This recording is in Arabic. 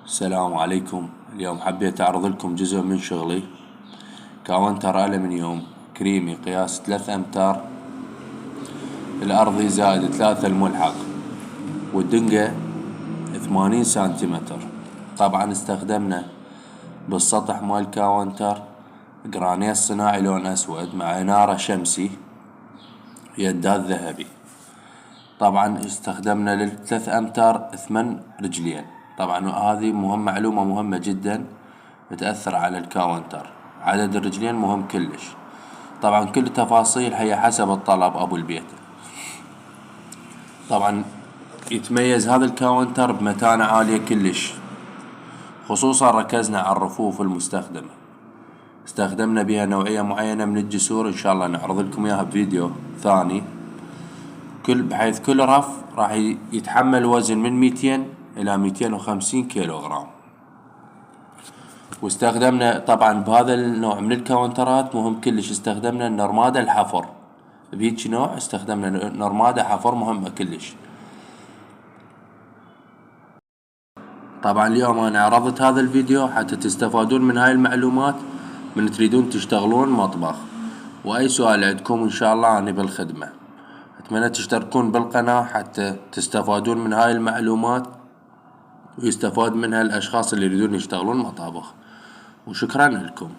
السلام عليكم. اليوم حبيت أعرض لكم جزء من شغلي. كاونتر ألمنيوم كريمي قياس 3 أمتار، الأرضي زائد 3 الملحق، والدنقة 80 سنتيمتر. طبعا استخدمنا بالسطح مال الكاونتر جرانيت صناعي لون أسود مع إنارة شمسي يدات ذهبي. طبعا استخدمنا لل3 أمتار 8 رجلين. طبعا هذه معلومة مهمة جدا تأثر على الكاونتر. عدد الرجلين مهم كلش. طبعا كل التفاصيل هي حسب الطلب أبو البيت. طبعا يتميز هذا الكاونتر بمتانة عالية كلش، خصوصا ركزنا على الرفوف المستخدمة. استخدمنا بها نوعية معينة من الجسور، إن شاء الله نعرض لكم إياها بفيديو ثاني. بحيث كل رف راح يتحمل وزن من 200 إلى 250 كيلوغرام. واستخدمنا طبعا بهذا النوع من الكاونترات مهم كلش استخدمنا النرمادة الحفر. بهيج نوع استخدمنا نرمادة حفر مهمة كلش. طبعا اليوم انا عرضت هذا الفيديو حتى تستفادون من هاي المعلومات من تريدون تشتغلون مطبخ. واي سؤال عندكم ان شاء الله انا بالخدمة. اتمنى تشتركون بالقناة حتى تستفادون من هاي المعلومات ويستفاد منها الاشخاص اللي يريدون يشتغلون مطابخ. وشكرا لكم.